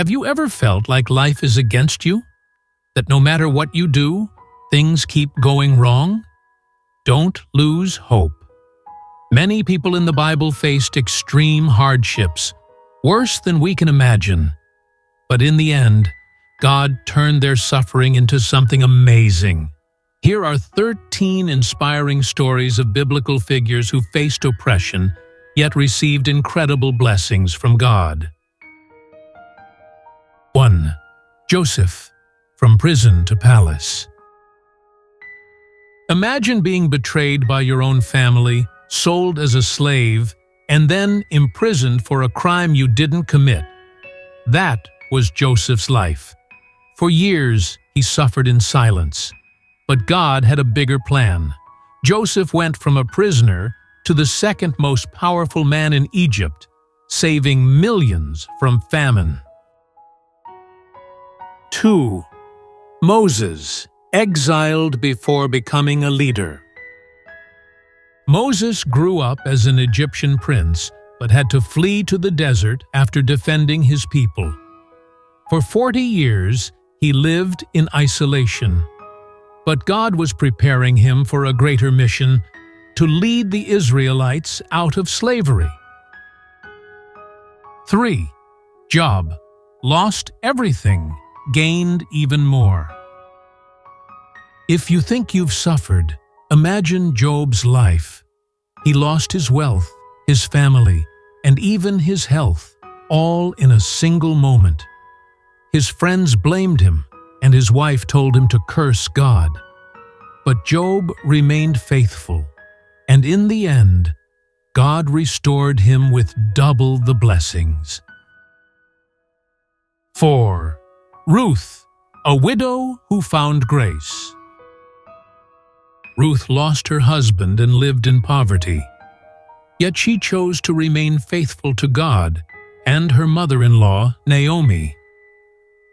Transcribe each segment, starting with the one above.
Have you ever felt like life is against you? That no matter what you do, things keep going wrong? Don't lose hope. Many people in the Bible faced extreme hardships, worse than we can imagine. But in the end, God turned their suffering into something amazing. Here are 13 inspiring stories of biblical figures who faced oppression, yet received incredible blessings from God. 1. Joseph, from prison to palace. Imagine being betrayed by your own family, sold as a slave, and then imprisoned for a crime you didn't commit. That was Joseph's life. For years, he suffered in silence. But God had a bigger plan. Joseph went from a prisoner to the second most powerful man in Egypt, saving millions from famine. 2. Moses, exiled before becoming a leader. Moses grew up as an Egyptian prince, but had to flee to the desert after defending his people. For 40 years, he lived in isolation. But God was preparing him for a greater mission, to lead the Israelites out of slavery. 3. Job, lost everything, gained even more. If you think you've suffered, imagine Job's life. He lost his wealth, his family, and even his health, all in a single moment. His friends blamed him, and his wife told him to curse God. But Job remained faithful, and in the end, God restored him with double the blessings. 4. Ruth, a widow who found grace. Ruth lost her husband and lived in poverty. Yet she chose to remain faithful to God and her mother-in-law, Naomi.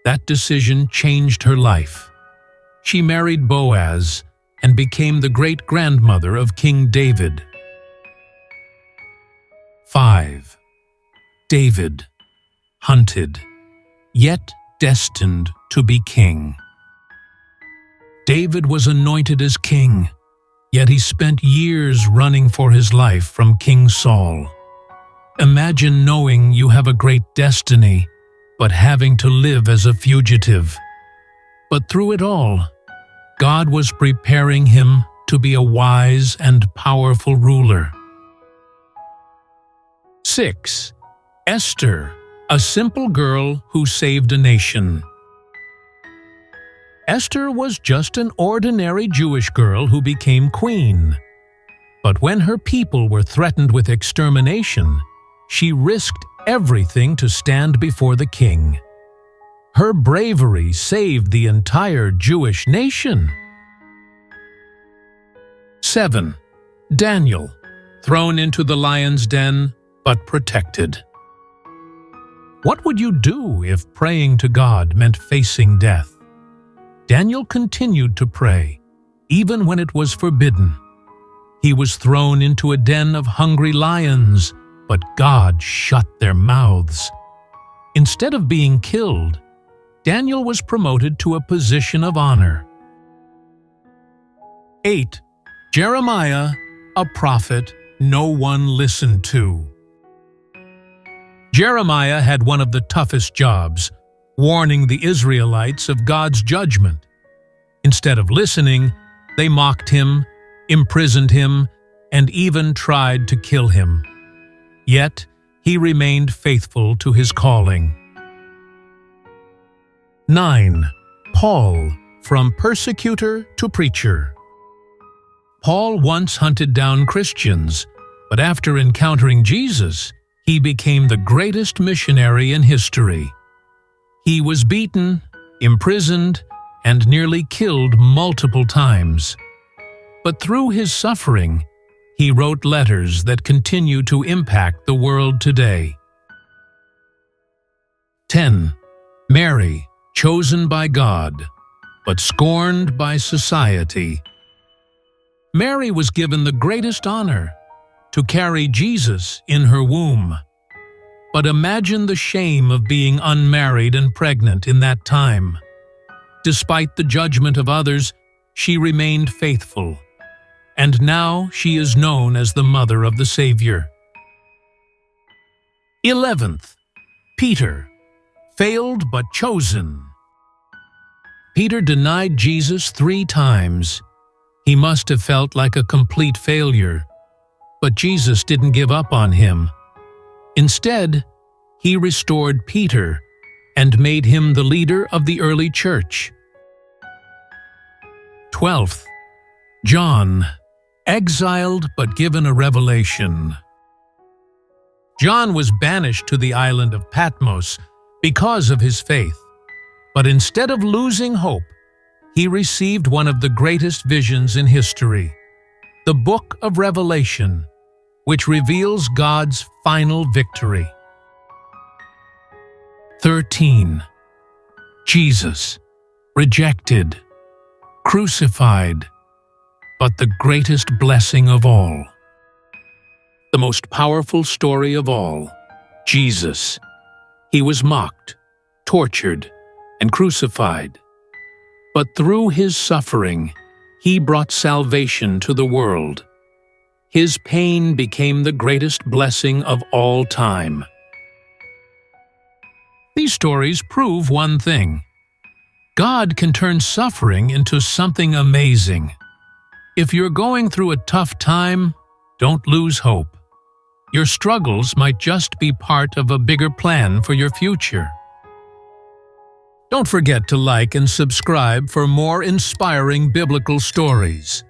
That decision changed her life. She married Boaz and became the great-grandmother of King David. 5. David, hunted, yet destined to be king. David was anointed as king, yet he spent years running for his life from King Saul. Imagine knowing you have a great destiny, but having to live as a fugitive. But through it all, God was preparing him to be a wise and powerful ruler. 6. Esther, a simple girl who saved a nation. Esther was just an ordinary Jewish girl who became queen. But when her people were threatened with extermination, she risked everything to stand before the king. Her bravery saved the entire Jewish nation. 7. Daniel, thrown into the lion's den, but protected. What would you do if praying to God meant facing death? Daniel continued to pray, even when it was forbidden. He was thrown into a den of hungry lions, but God shut their mouths. Instead of being killed, Daniel was promoted to a position of honor. 8. Jeremiah, a prophet no one listened to. Jeremiah had one of the toughest jobs, warning the Israelites of God's judgment. Instead of listening, they mocked him, imprisoned him, and even tried to kill him. Yet, he remained faithful to his calling. 9. Paul, from persecutor to preacher. Paul once hunted down Christians, but after encountering Jesus, he became the greatest missionary in history. He was beaten, imprisoned, and nearly killed multiple times. But through his suffering, he wrote letters that continue to impact the world today. 10. Mary, chosen by God, but scorned by society. Mary was given the greatest honor, to carry Jesus in her womb. But imagine the shame of being unmarried and pregnant in that time. Despite the judgment of others, she remained faithful, and now she is known as the mother of the Savior. 11th, Peter, failed but chosen. Peter denied Jesus 3 times. He must have felt like a complete failure, but Jesus didn't give up on him. Instead, he restored Peter and made him the leader of the early church. 12th, John, exiled but given a revelation. John was banished to the island of Patmos because of his faith, but instead of losing hope, he received one of the greatest visions in history, the Book of Revelation, which reveals God's final victory. 13. Jesus, rejected, crucified, but the greatest blessing of all. The most powerful story of all, Jesus. He was mocked, tortured, and crucified. But through his suffering, he brought salvation to the world. His pain became the greatest blessing of all time. These stories prove one thing: God can turn suffering into something amazing. If you're going through a tough time, don't lose hope. Your struggles might just be part of a bigger plan for your future. Don't forget to like and subscribe for more inspiring biblical stories.